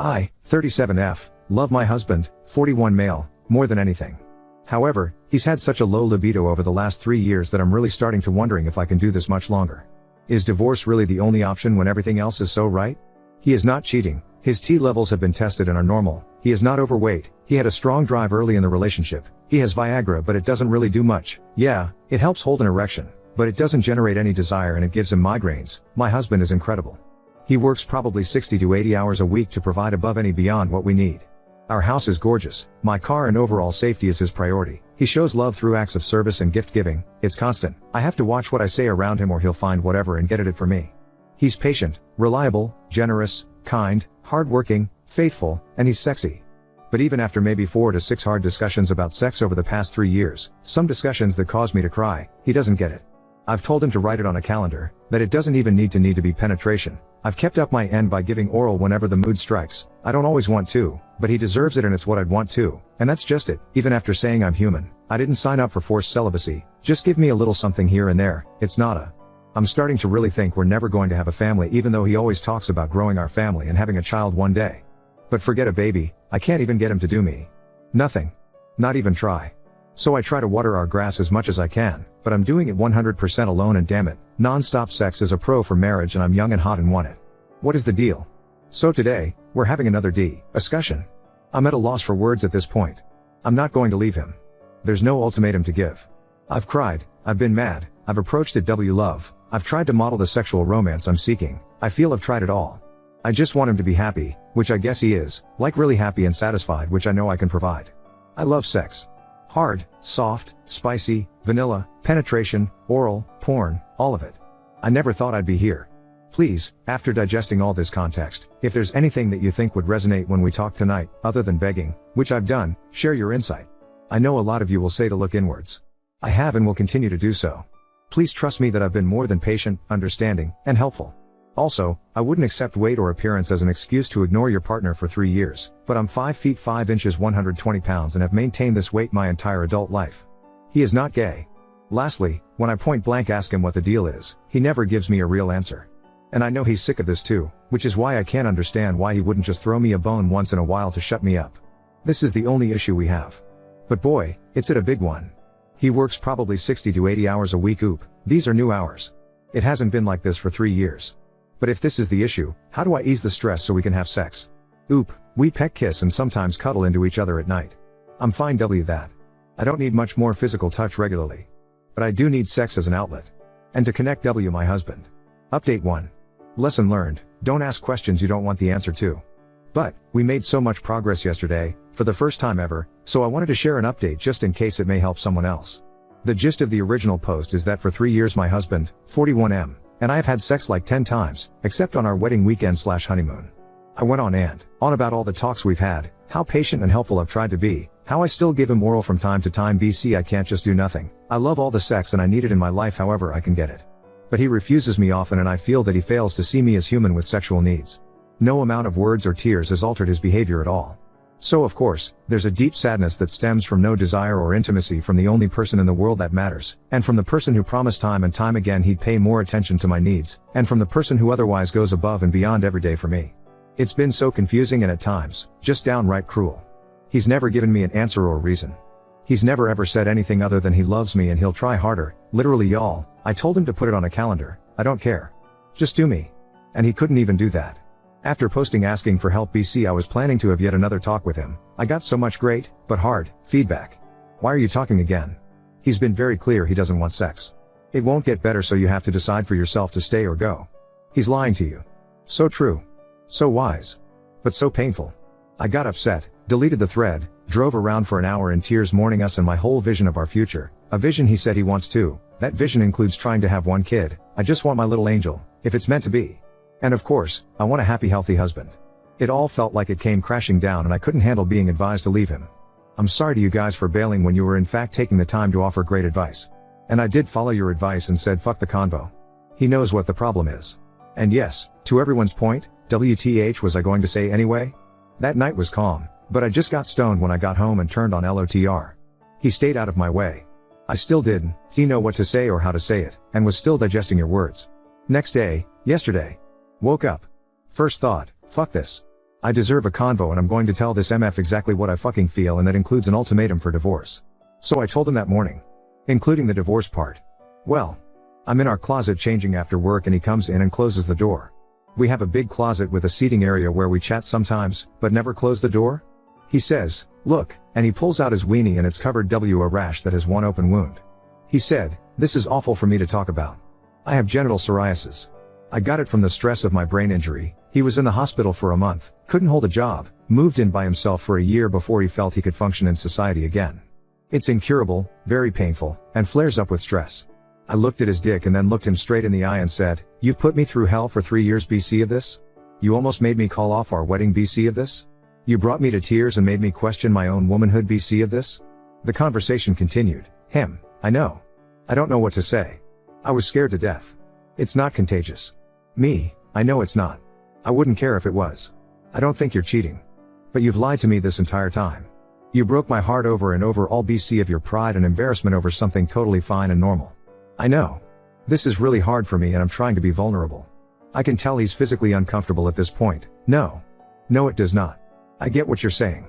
I, 37F, love my husband, 41 male, more than anything. However, he's had such a low libido over the last 3 years that I'm really starting to wondering if I can do this much longer. Is divorce really the only option when everything else is so right? He is not cheating, his T levels have been tested and are normal, he is not overweight, he had a strong drive early in the relationship, he has Viagra but it doesn't really do much. Yeah, it helps hold an erection, but it doesn't generate any desire and it gives him migraines. My husband is incredible. He works probably 60 to 80 hours a week to provide above and beyond what we need. Our house is gorgeous, my car and overall safety is his priority. He shows love through acts of service and gift giving, it's constant. I have to watch what I say around him or he'll find whatever and get it for me. He's patient, reliable, generous, kind, hardworking, faithful, and he's sexy. But even after maybe 4 to 6 hard discussions about sex over the past 3 years, some discussions that caused me to cry, he doesn't get it. I've told him to write it on a calendar, that it doesn't even need to be penetration. I've kept up my end by giving oral whenever the mood strikes. I don't always want to, but he deserves it and it's what I'd want to, and that's just it. Even after saying I'm human, I didn't sign up for forced celibacy, just give me a little something here and there, it's nada. I'm starting to really think we're never going to have a family even though he always talks about growing our family and having a child one day. But forget a baby, I can't even get him to do me. Nothing. Not even try. So I try to water our grass as much as I can, but I'm doing it 100% alone and damn it, non-stop sex is a pro for marriage and I'm young and hot and want it. What is the deal? So today, we're having another discussion. I'm at a loss for words at this point. I'm not going to leave him. There's no ultimatum to give. I've cried, I've been mad, I've approached it love, I've tried to model the sexual romance I'm seeking, I feel I've tried it all. I just want him to be happy, which I guess he is, like really happy and satisfied, which I know I can provide. I love sex. Hard, soft, spicy, vanilla, penetration, oral, porn, all of it. I never thought I'd be here. Please, after digesting all this context, if there's anything that you think would resonate when we talk tonight, other than begging, which I've done, share your insight. I know a lot of you will say to look inwards. I have and will continue to do so. Please trust me that I've been more than patient, understanding, and helpful. Also, I wouldn't accept weight or appearance as an excuse to ignore your partner for 3 years, but I'm 5 feet 5 inches 120 pounds and have maintained this weight my entire adult life. He is not gay. Lastly, when I point blank ask him what the deal is, he never gives me a real answer. And I know he's sick of this too, which is why I can't understand why he wouldn't just throw me a bone once in a while to shut me up. This is the only issue we have. But boy, it's a big one. He works probably 60 to 80 hours a week. Oop, these are new hours. It hasn't been like this for 3 years. But if this is the issue, how do I ease the stress so we can have sex? Oop, we peck, kiss and sometimes cuddle into each other at night. I'm fine that. I don't need much more physical touch regularly. But I do need sex as an outlet. And to connect my husband. Update 1. Lesson learned, don't ask questions you don't want the answer to. But, we made so much progress yesterday, for the first time ever, so I wanted to share an update just in case it may help someone else. The gist of the original post is that for 3 years my husband, 41M, and I have had sex like 10 times, except on our wedding weekend/honeymoon. I went on and on about all the talks we've had, how patient and helpful I've tried to be, how I still give him oral from time to time. BC, I can't just do nothing. I love all the sex and I need it in my life however I can get it. But he refuses me often and I feel that he fails to see me as human with sexual needs. No amount of words or tears has altered his behavior at all. So of course, there's a deep sadness that stems from no desire or intimacy from the only person in the world that matters, and from the person who promised time and time again he'd pay more attention to my needs, and from the person who otherwise goes above and beyond every day for me. It's been so confusing and at times, just downright cruel. He's never given me an answer or reason. He's never ever said anything other than he loves me and he'll try harder, literally y'all. I told him to put it on a calendar, I don't care. Just do me. And he couldn't even do that. After posting asking for help BC, I was planning to have yet another talk with him. I got so much great, but hard, feedback. Why are you talking again? He's been very clear he doesn't want sex. It won't get better so you have to decide for yourself to stay or go. He's lying to you. So true. So wise. But so painful. I got upset, deleted the thread, drove around for an hour in tears mourning us and my whole vision of our future, a vision he said he wants too. That vision includes trying to have 1 kid. I just want my little angel, if it's meant to be. And of course, I want a happy healthy husband. It all felt like it came crashing down and I couldn't handle being advised to leave him. I'm sorry to you guys for bailing when you were in fact taking the time to offer great advice. And I did follow your advice and said fuck the convo. He knows what the problem is. And yes, to everyone's point, WTH was I going to say anyway? That night was calm, but I just got stoned when I got home and turned on LOTR. He stayed out of my way. I still didn't know what to say or how to say it, and was still digesting your words. Next day, yesterday. Woke up. First thought, fuck this. I deserve a convo and I'm going to tell this MF exactly what I fucking feel, and that includes an ultimatum for divorce. So I told him that morning. Including the divorce part. Well, I'm in our closet changing after work and he comes in and closes the door. We have a big closet with a seating area where we chat sometimes, but never close the door. He says, "Look," and he pulls out his weenie and it's covered a rash that has one open wound. He said, "This is awful for me to talk about. I have genital psoriasis. I got it from the stress of my brain injury." He was in the hospital for a month, couldn't hold a job, moved in by himself for a year before he felt he could function in society again. It's incurable, very painful, and flares up with stress. I looked at his dick and then looked him straight in the eye and said, "You've put me through hell for 3 years BC of this? You almost made me call off our wedding BC of this? You brought me to tears and made me question my own womanhood BC of this?" The conversation continued. Him, I know. I don't know what to say. I was scared to death. It's not contagious. Me, I know it's not. I wouldn't care if it was. I don't think you're cheating. But you've lied to me this entire time. You broke my heart over and over, all BC of your pride and embarrassment over something totally fine and normal. I know. This is really hard for me and I'm trying to be vulnerable. I can tell he's physically uncomfortable at this point. No, it does not. I get what you're saying.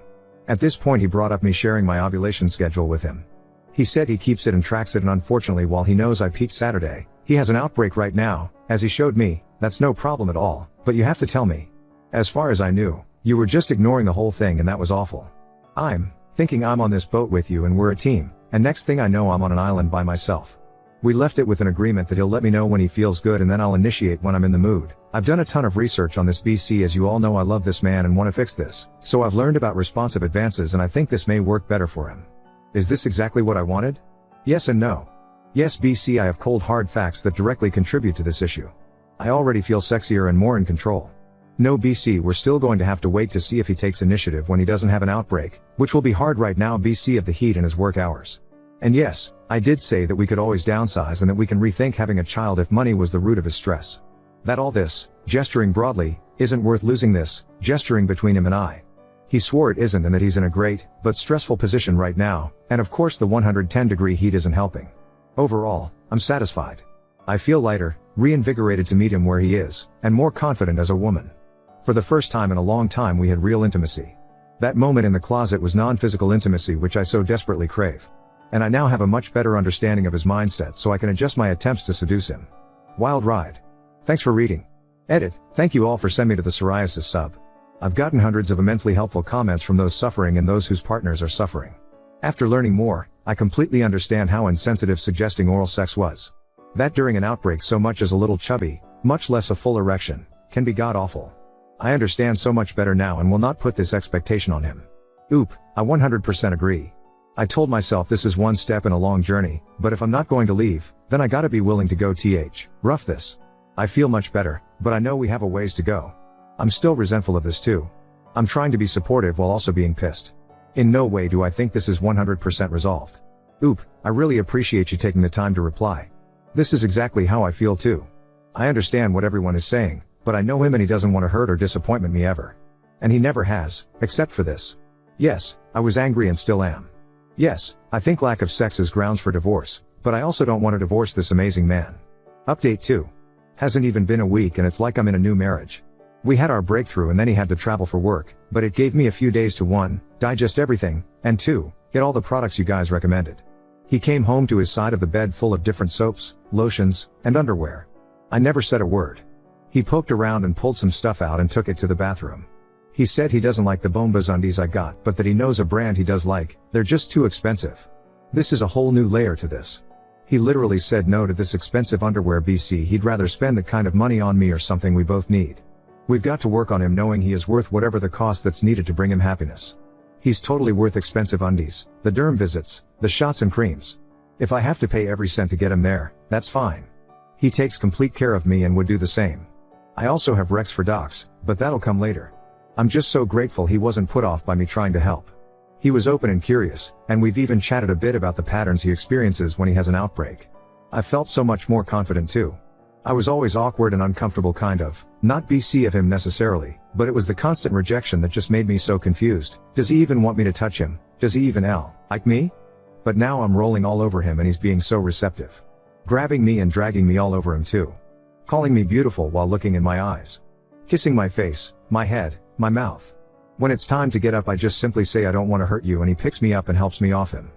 At this point he brought up me sharing my ovulation schedule with him. He said he keeps it and tracks it, and unfortunately while he knows I peaked Saturday, he has an outbreak right now, as he showed me. That's no problem at all, but you have to tell me. As far as I knew, you were just ignoring the whole thing and that was awful. I'm thinking I'm on this boat with you and we're a team, and next thing I know I'm on an island by myself. We left it with an agreement that he'll let me know when he feels good and then I'll initiate when I'm in the mood. I've done a ton of research on this BC, as you all know I love this man and want to fix this, so I've learned about responsive advances and I think this may work better for him. Is this exactly what I wanted? Yes and no. Yes BC, I have cold hard facts that directly contribute to this issue. I already feel sexier and more in control. No BC, we're still going to have to wait to see if he takes initiative when he doesn't have an outbreak, which will be hard right now BC of the heat and his work hours. And yes, I did say that we could always downsize and that we can rethink having a child if money was the root of his stress. That all this, gesturing broadly, isn't worth losing this, gesturing between him and I. He swore it isn't and that he's in a great, but stressful position right now, and of course the 110-degree heat isn't helping. Overall, I'm satisfied. I feel lighter, reinvigorated to meet him where he is, and more confident as a woman. For the first time in a long time we had real intimacy. That moment in the closet was non-physical intimacy which I so desperately crave. And I now have a much better understanding of his mindset so I can adjust my attempts to seduce him. Wild ride. Thanks for reading. Edit. Thank you all for sending me to the psoriasis sub. I've gotten hundreds of immensely helpful comments from those suffering and those whose partners are suffering. After learning more, I completely understand how insensitive suggesting oral sex was. That during an outbreak so much as a little chubby, much less a full erection, can be god-awful. I understand so much better now and will not put this expectation on him. Oop, I 100% agree. I told myself this is one step in a long journey, but if I'm not going to leave, then I gotta be willing to go rough this. I feel much better, but I know we have a ways to go. I'm still resentful of this too. I'm trying to be supportive while also being pissed. In no way do I think this is 100% resolved. Oop, I really appreciate you taking the time to reply. This is exactly how I feel too. I understand what everyone is saying, but I know him and he doesn't want to hurt or disappoint me ever. And he never has, except for this. Yes, I was angry and still am. Yes, I think lack of sex is grounds for divorce, but I also don't want to divorce this amazing man. Update 2. Hasn't even been a week and it's like I'm in a new marriage. We had our breakthrough and then he had to travel for work, but it gave me a few days to 1, digest everything, and 2, get all the products you guys recommended. He came home to his side of the bed full of different soaps, lotions, and underwear. I never said a word. He poked around and pulled some stuff out and took it to the bathroom. He said he doesn't like the Bombas undies I got, but that he knows a brand he does like. They're just too expensive. This is a whole new layer to this. He literally said no to this expensive underwear BC. He'd rather spend the kind of money on me or something we both need. We've got to work on him knowing he is worth whatever the cost that's needed to bring him happiness. He's totally worth expensive undies, the derm visits, the shots and creams. If I have to pay every cent to get him there, that's fine. He takes complete care of me and would do the same. I also have Rex for docs, but that'll come later. I'm just so grateful he wasn't put off by me trying to help. He was open and curious, and we've even chatted a bit about the patterns he experiences when he has an outbreak. I felt so much more confident too. I was always awkward and uncomfortable kind of, not BC of him necessarily, but it was the constant rejection that just made me so confused. Does he even want me to touch him? Does he even like me? But now I'm rolling all over him and he's being so receptive. Grabbing me and dragging me all over him too. Calling me beautiful while looking in my eyes. Kissing my face, my head, my mouth. When it's time to get up, I just simply say I don't want to hurt you, and he picks me up and helps me off him.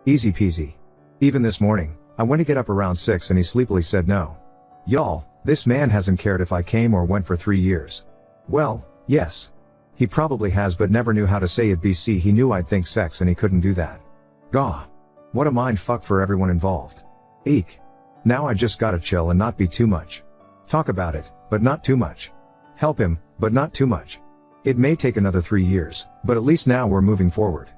Easy peasy. Even this morning, I went to get up around 6 and he sleepily said no. Y'all, this man hasn't cared if I came or went for 3 years. Well, yes. He probably has, but never knew how to say it. BC, he knew I'd think sex and he couldn't do that. Gah. What a mind fuck for everyone involved. Eek. Now I just gotta chill and not be too much. Talk about it, but not too much. Help him, but not too much. It may take another 3 years, but at least now we're moving forward.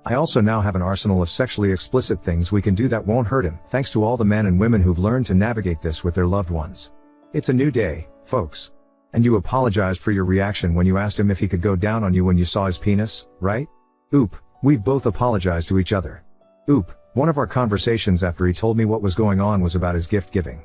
I also now have an arsenal of sexually explicit things we can do that won't hurt him, thanks to all the men and women who've learned to navigate this with their loved ones. It's a new day, folks. And you apologized for your reaction when you asked him if he could go down on you when you saw his penis, right? Oop, we've both apologized to each other. Oop, one of our conversations after he told me what was going on was about his gift giving.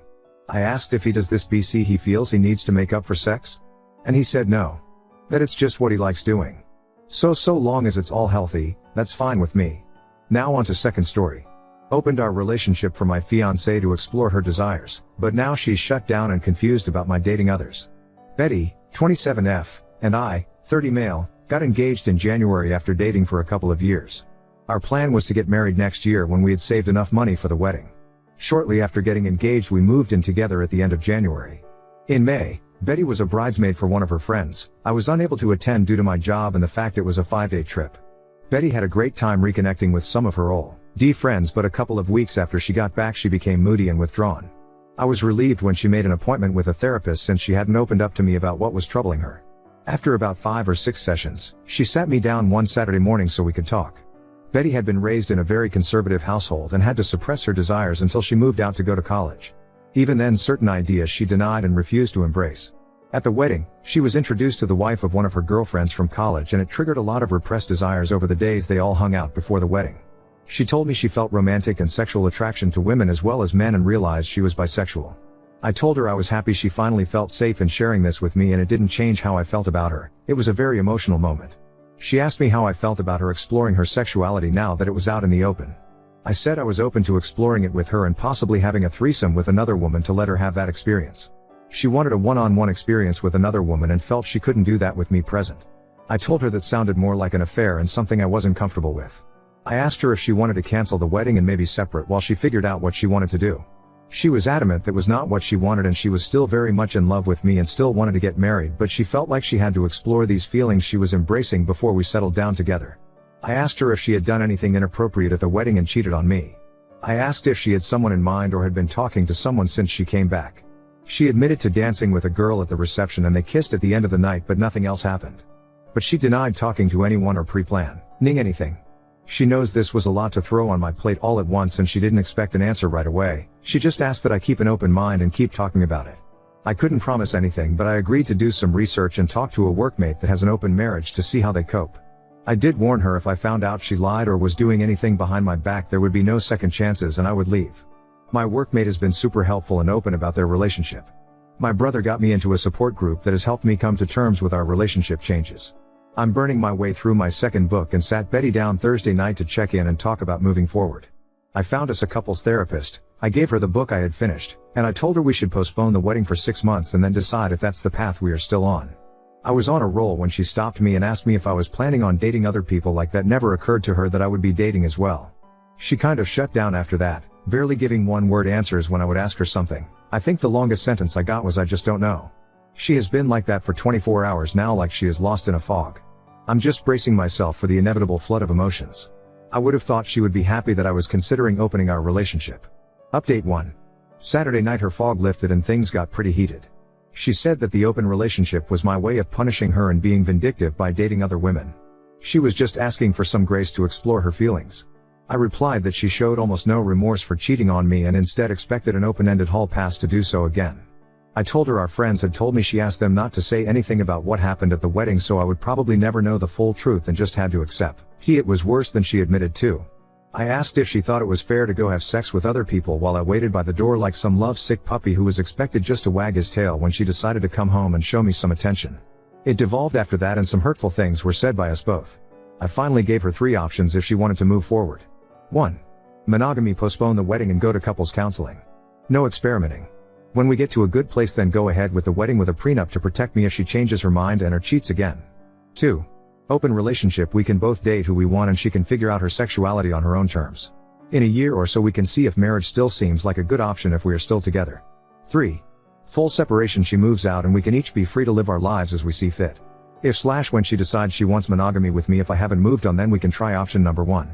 I asked if he does this. BC, he feels he needs to make up for sex? And he said no. That it's just what he likes doing. So long as it's all healthy, that's fine with me. Now on to second story. Opened our relationship for my fiancée to explore her desires, but now she's shut down and confused about my dating others. Betty, 27F, and I, 30 male, got engaged in January after dating for a couple of years. Our plan was to get married next year when we had saved enough money for the wedding. Shortly after getting engaged, we moved in together at the end of January. In May, Betty was a bridesmaid for one of her friends. I was unable to attend due to my job and the fact it was a 5-day trip. Betty had a great time reconnecting with some of her old friends, but a couple of weeks after she got back she became moody and withdrawn. I was relieved when she made an appointment with a therapist since she hadn't opened up to me about what was troubling her. After about 5 or 6 sessions, she sat me down one Saturday morning so we could talk. Betty had been raised in a very conservative household and had to suppress her desires until she moved out to go to college. Even then, certain ideas she denied and refused to embrace. At the wedding, she was introduced to the wife of one of her girlfriends from college, and it triggered a lot of repressed desires over the days they all hung out before the wedding. She told me she felt romantic and sexual attraction to women as well as men and realized she was bisexual. I told her I was happy she finally felt safe in sharing this with me, and it didn't change how I felt about her. It was a very emotional moment. She asked me how I felt about her exploring her sexuality now that it was out in the open. I said I was open to exploring it with her and possibly having a threesome with another woman to let her have that experience. She wanted a one-on-one experience with another woman and felt she couldn't do that with me present. I told her that sounded more like an affair and something I wasn't comfortable with. I asked her if she wanted to cancel the wedding and maybe separate while she figured out what she wanted to do. She was adamant that was not what she wanted, and she was still very much in love with me and still wanted to get married, but she felt like she had to explore these feelings she was embracing before we settled down together. I asked her if she had done anything inappropriate at the wedding and cheated on me. I asked if she had someone in mind or had been talking to someone since she came back. She admitted to dancing with a girl at the reception and they kissed at the end of the night, but nothing else happened. But she denied talking to anyone or pre-planning anything. She knows this was a lot to throw on my plate all at once, and she didn't expect an answer right away. She just asked that I keep an open mind and keep talking about it. I couldn't promise anything, but I agreed to do some research and talk to a workmate that has an open marriage to see how they cope. I did warn her if I found out she lied or was doing anything behind my back there would be no second chances and I would leave. My workmate has been super helpful and open about their relationship. My brother got me into a support group that has helped me come to terms with our relationship changes. I'm burning my way through my second book and sat Betty down Thursday night to check in and talk about moving forward. I found us a couples therapist. I gave her the book I had finished, and I told her we should postpone the wedding for 6 months and then decide if that's the path we are still on. I was on a roll when she stopped me and asked me if I was planning on dating other people. Like that never occurred to her that I would be dating as well. She kind of shut down after that, barely giving one-word answers when I would ask her something. I think the longest sentence I got was "I just don't know." She has been like that for 24 hours now, like she is lost in a fog. I'm just bracing myself for the inevitable flood of emotions. I would have thought she would be happy that I was considering opening our relationship. Update 1. Saturday night her fog lifted and things got pretty heated. She said that the open relationship was my way of punishing her and being vindictive by dating other women. She was just asking for some grace to explore her feelings. I replied that she showed almost no remorse for cheating on me and instead expected an open-ended hall pass to do so again. I told her our friends had told me she asked them not to say anything about what happened at the wedding, so I would probably never know the full truth and just had to accept. It was worse than she admitted to. I asked if she thought it was fair to go have sex with other people while I waited by the door like some love-sick puppy who was expected just to wag his tail when she decided to come home and show me some attention. It devolved after that and some hurtful things were said by us both. I finally gave her 3 options if she wanted to move forward. 1. Monogamy, postpone the wedding and go to couples counseling. No experimenting. When we get to a good place then go ahead with the wedding with a prenup to protect me if she changes her mind and or cheats again. 2. Open relationship. We can both date who we want and she can figure out her sexuality on her own terms. In a year or so we can see if marriage still seems like a good option if we are still together. 3. Full separation. She moves out and we can each be free to live our lives as we see fit. If/when she decides she wants monogamy with me if I haven't moved on, then we can try option number 1.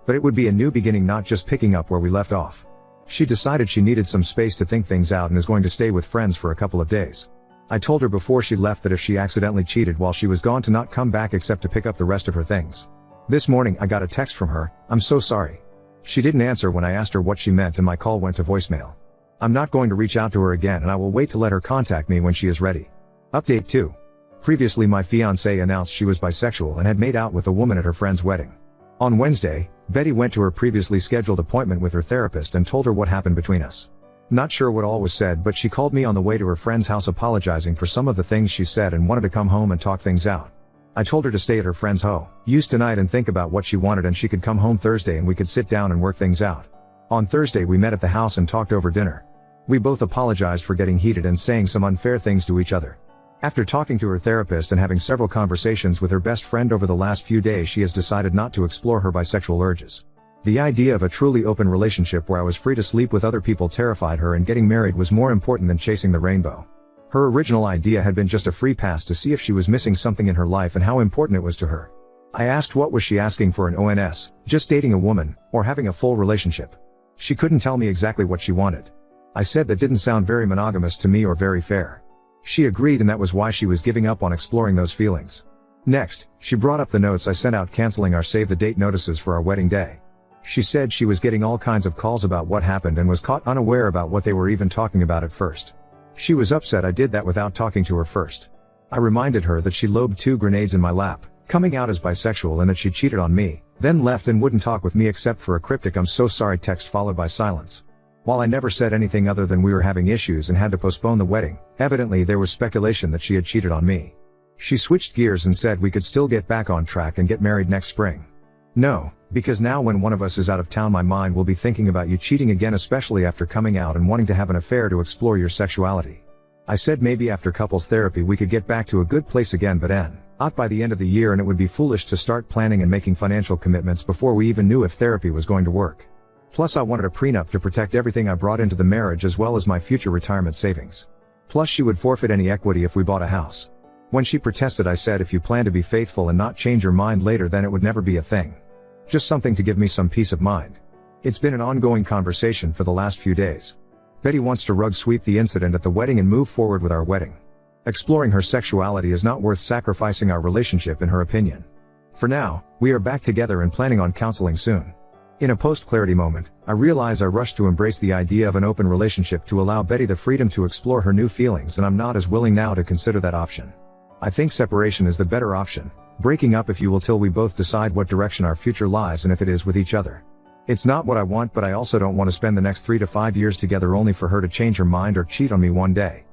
But it would be a new beginning, not just picking up where we left off. She decided she needed some space to think things out and is going to stay with friends for a couple of days. I told her before she left that if she accidentally cheated while she was gone to not come back except to pick up the rest of her things. This morning I got a text from her, "I'm so sorry." She didn't answer when I asked her what she meant and my call went to voicemail. I'm not going to reach out to her again and I will wait to let her contact me when she is ready. Update 2. Previously my fiancée announced she was bisexual and had made out with a woman at her friend's wedding. On Wednesday, Betty went to her previously scheduled appointment with her therapist and told her what happened between us. Not sure what all was said, but she called me on the way to her friend's house apologizing for some of the things she said and wanted to come home and talk things out. I told her to stay at her friend's house tonight and think about what she wanted, and she could come home Thursday and we could sit down and work things out. On Thursday we met at the house and talked over dinner. We both apologized for getting heated and saying some unfair things to each other. After talking to her therapist and having several conversations with her best friend over the last few days, she has decided not to explore her bisexual urges. The idea of a truly open relationship where I was free to sleep with other people terrified her, and getting married was more important than chasing the rainbow. Her original idea had been just a free pass to see if she was missing something in her life and how important it was to her. I asked what was she asking for in ONS, just dating a woman, or having a full relationship. She couldn't tell me exactly what she wanted. I said that didn't sound very monogamous to me or very fair. She agreed, and that was why she was giving up on exploring those feelings. Next, she brought up the notes I sent out canceling our save the date notices for our wedding day. She said she was getting all kinds of calls about what happened and was caught unaware about what they were even talking about at first. She was upset I did that without talking to her first. I reminded her that she lobbed 2 grenades in my lap, coming out as bisexual, and that she cheated on me, then left and wouldn't talk with me except for a cryptic "I'm so sorry" text followed by silence. While I never said anything other than we were having issues and had to postpone the wedding, evidently there was speculation that she had cheated on me. She switched gears and said we could still get back on track and get married next spring. No, because now when one of us is out of town my mind will be thinking about you cheating again, especially after coming out and wanting to have an affair to explore your sexuality. I said maybe after couples therapy we could get back to a good place again, but not by the end of the year, and it would be foolish to start planning and making financial commitments before we even knew if therapy was going to work. Plus I wanted a prenup to protect everything I brought into the marriage as well as my future retirement savings. Plus she would forfeit any equity if we bought a house. When she protested I said if you plan to be faithful and not change your mind later then it would never be a thing. Just something to give me some peace of mind. It's been an ongoing conversation for the last few days. Betty wants to rug sweep the incident at the wedding and move forward with our wedding. Exploring her sexuality is not worth sacrificing our relationship in her opinion. For now, we are back together and planning on counseling soon. In a post-clarity moment, I realize I rushed to embrace the idea of an open relationship to allow Betty the freedom to explore her new feelings, and I'm not as willing now to consider that option. I think separation is the better option, breaking up if you will till we both decide what direction our future lies and if it is with each other. It's not what I want, but I also don't want to spend the next 3 to 5 years together only for her to change her mind or cheat on me one day.